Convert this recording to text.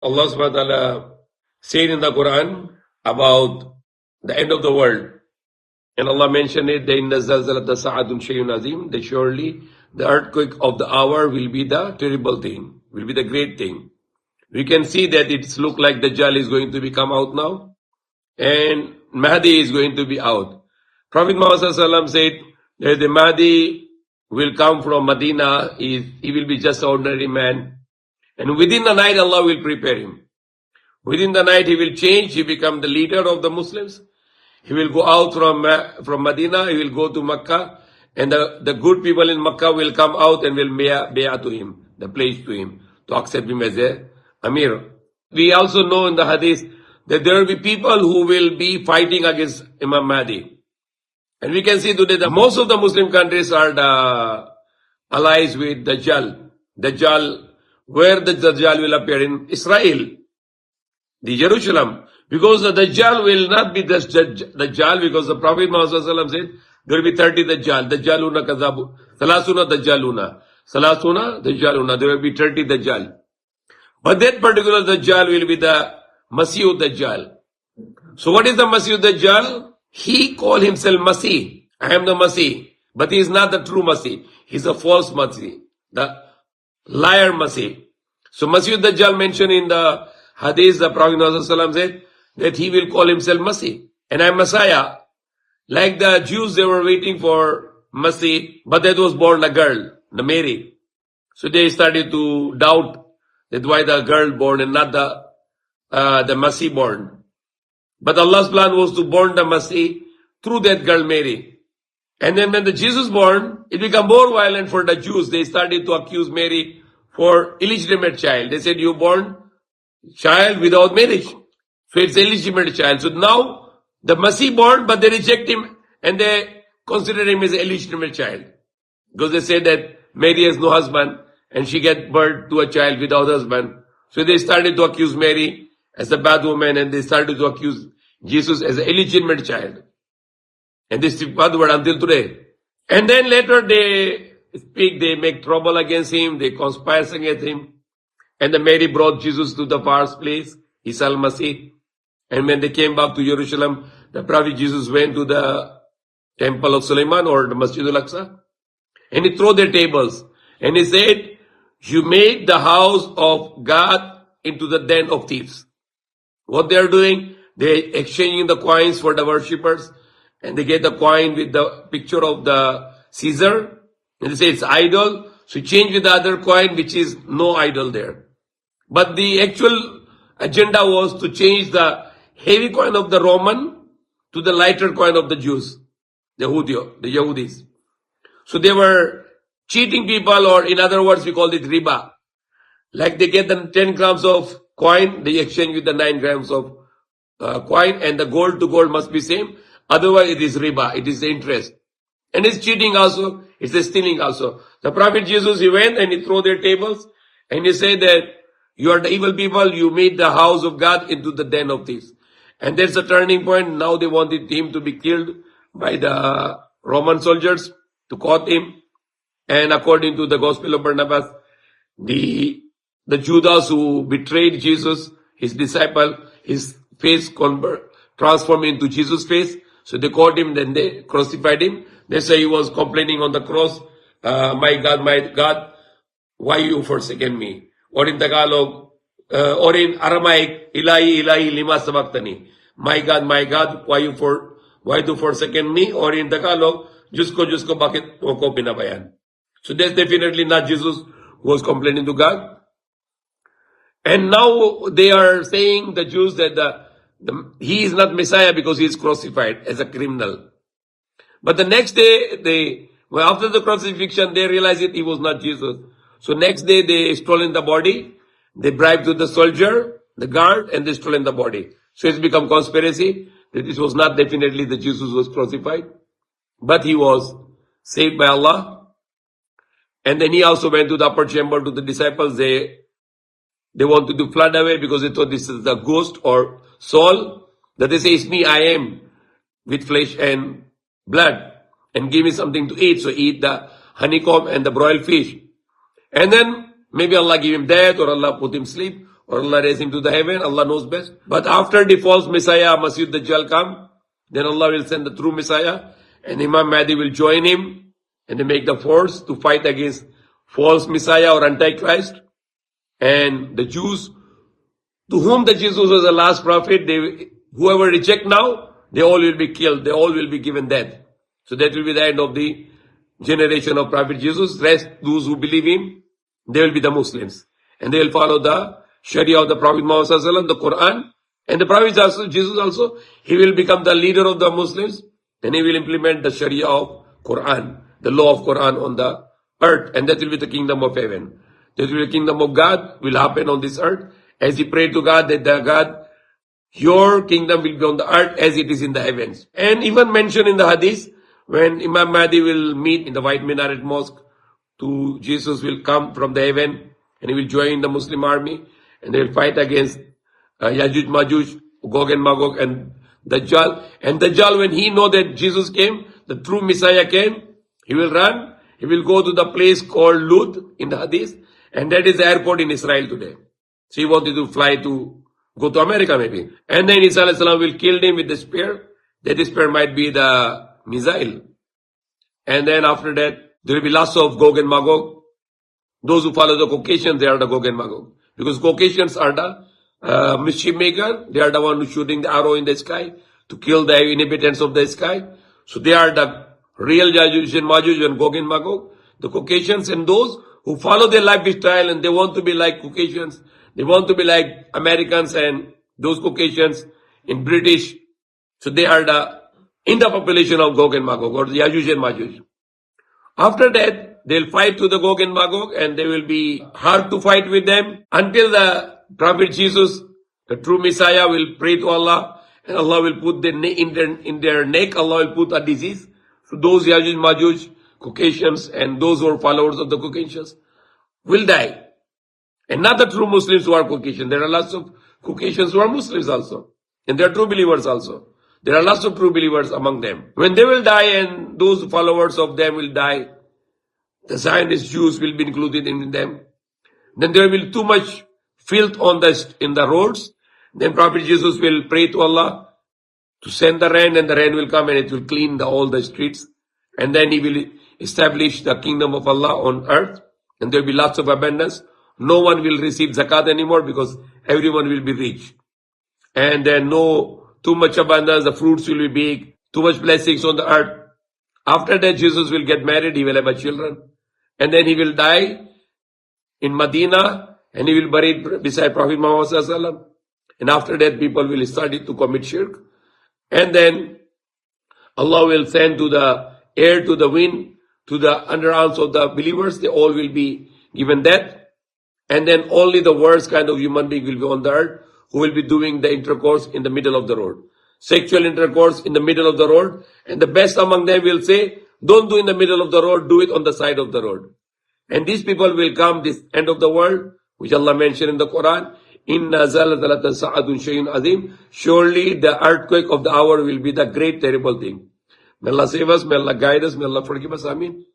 Allah subhanahu wa ta'ala said in the Quran about the end of the world. And Allah mentioned it, that surely the earthquake of the hour will be the terrible thing, will be the great thing. We can see that it's look like Dajjal is going to come out now, and Mahdi is going to be out. Prophet Muhammad said that the Mahdi will come from Medina, he will be just an ordinary man. And within the night, Allah will prepare him. Within the night, he will change, he become the leader of the Muslims. He will go out from Medina, he will go to Makkah, and the good people in Makkah will come out and will bay'ah to him, the pledge to him, to accept him as a Amir. We also know in the Hadith that there will be people who will be fighting against Imam Mahdi. And we can see today that most of the Muslim countries are the allies with Dajjal. Dajjal, where the Dajjal will appear in Israel, the Jerusalem. Because the Dajjal will not be the Dajjal, because the Prophet Muhammad said, there will be 30 Dajjal. Dajjaluna kazabu. Salasuna Dajjaluna. Salasuna Dajjaluna. There will be 30 Dajjal. But that particular Dajjal will be the Masih Dajjal. So what is the Masih Dajjal? He called himself Masih. I am the Masih. But he is not the true Masih. He is a false Masih. The liar Masih. So Masih Dajjal mentioned in the Hadith, the Prophet Muhammad said that he will call himself Masih. And I am Messiah. Like the Jews, they were waiting for Masih, but that was born a girl, the Mary. So they started to doubt that why the girl born and not the Masih born. But Allah's plan was to born the Masih through that girl Mary. And then when the Jesus born, it became more violent for the Jews. They started to accuse Mary for illegitimate child. They said, you born child without marriage. So it's illegitimate child. So now the Masih born, but they reject him and they consider him as an illegitimate child. Because they say that Mary has no husband and she get birth to a child without husband. So they started to accuse Mary as a bad woman, and they started to accuse Jesus as an illegitimate child. And this is bad word until today. And then later they speak, they make trouble against him, they conspire against him. And the Mary brought Jesus to the first place, Isa al-Masih. And when they came back to Jerusalem, the Prophet Jesus went to the temple of Sulaiman or the Masjid al-Aqsa. And he threw their tables. And he said, you made the house of God into the den of thieves. What they are doing, they are exchanging the coins for the worshippers. And they get the coin with the picture of the Caesar. And they say it's idol. So you change with the other coin, which is no idol there. But the actual agenda was to change the heavy coin of the Roman to the lighter coin of the Jews, the Yahudis. So they were cheating people, or in other words, we call it riba. Like they get the 10 grams of coin, they exchange with the 9 grams of coin, and the gold to gold must be same. Otherwise, it is riba, it is the interest. And it's cheating also, it's the stealing also. The Prophet Jesus, he went and he threw their tables, and he said that you are the evil people, you made the house of God into the den of thieves. And that's a turning point. Now they wanted him to be killed by the Roman soldiers to caught him. And according to the Gospel of Barnabas, the Judas who betrayed Jesus, his disciple, his face transformed into Jesus' face. So they caught him, then they crucified him. They say he was complaining on the cross, my God, why you forsaken me? Or in Tagalog, or in Aramaic, Ilahi, Ilahi, lima sabaktani. My God, why do forsaken me? Or in Tagalog, Jusko, bakit mo ko pinabayan? So that's definitely not Jesus who was complaining to God. And now they are saying, the Jews, that he is not Messiah because he is crucified as a criminal. But the next day, after the crucifixion, they realized he was not Jesus. So next day they stolen the body, they bribed to the soldier, the guard, and they stolen the body. So it's become conspiracy that this was not definitely the Jesus who was crucified, but he was saved by Allah. And then he also went to the upper chamber to the disciples. They wanted to flood away because they thought this is the ghost or soul. That they say, it's me, I am, with flesh and blood, and give me something to eat. So eat the honeycomb and the broiled fish. And then maybe Allah give him death, or Allah put him sleep, or Allah raise him to the heaven, Allah knows best. But after the false Messiah, Masih Dajjal come, then Allah will send the true Messiah, and Imam Mahdi will join him, and they make the force to fight against false Messiah or Antichrist. And the Jews, to whom the Jesus was the last prophet, whoever reject now, they all will be killed, they all will be given death. So that will be the end of the generation of Prophet Jesus. Rest, those who believe him, they will be the Muslims. And they will follow the Sharia of the Prophet Muhammad Sallallahu Alaihi Wasallam, the Quran. And the Prophet also, Jesus also, he will become the leader of the Muslims, and he will implement the Sharia of Quran, the law of Quran on the earth. And that will be the kingdom of heaven. That will be the kingdom of God will happen on this earth. As he prayed to God that God, your kingdom will be on the earth as it is in the heavens. And even mentioned in the hadith, when Imam Mahdi will meet in the White Minaret Mosque, Jesus will come from the heaven, and he will join the Muslim army, and they will fight against Yajuj, Majuj, Gog and Magog, and Dajjal. And Dajjal, when he know that Jesus came, the true Messiah came, he will run, he will go to the place called Lud in the hadith, and that is the airport in Israel today. So he wanted to fly to go to America maybe. And then Isa alayhi salam will kill him with the spear. That spear might be the missile. And then after that, there will be lots of Gog and Magog. Those who follow the Caucasians, they are the Gog and Magog. Because Caucasians are the mischief maker. They are the one who's shooting the arrow in the sky to kill the inhabitants of the sky. So they are the real Yajuj and Majuj and Gog and Magog. The Caucasians, and those who follow their lifestyle and they want to be like Caucasians. They want to be like Americans and those Caucasians in British. So they are in the population of Gog and Magog, or the Yajuj and Majuj. After that, they'll fight to the Gog and Magog, and they will be hard to fight with them until the Prophet Jesus, the true Messiah, will pray to Allah, and Allah will put in their neck, Allah will put a disease. So those Yajuj, Majuj, Caucasians, and those who are followers of the Caucasians will die. And not the true Muslims who are Caucasian. There are lots of Caucasians who are Muslims also. And they are true believers also. There are lots of true believers among them. When they will die and those followers of them will die, the Zionist Jews will be included in them. Then there will be too much filth in the roads. Then Prophet Jesus will pray to Allah to send the rain, and the rain will come and it will clean all the streets. And then he will establish the kingdom of Allah on earth. And there will be lots of abundance. No one will receive zakat anymore because everyone will be rich. And then too much abundance, the fruits will be big, too much blessings on the earth. After that, Jesus will get married, he will have a children. And then he will die in Medina, and he will be buried beside Prophet Muhammad Sallallahu Alaihi Wasallam. And after that, people will start to commit shirk. And then Allah will send to the air, to the wind, to the underarms of the believers. They all will be given death. And then only the worst kind of human being will be on the earth, who will be doing the intercourse in the middle of the road. Sexual intercourse in the middle of the road. And the best among them will say, don't do in the middle of the road, do it on the side of the road. And these people will come this end of the world, which Allah mentioned in the Quran. Inna zalzalata sa'atun shay'un azim. Surely the earthquake of the hour will be the great terrible thing. May Allah save us, may Allah guide us, may Allah forgive us. Ameen.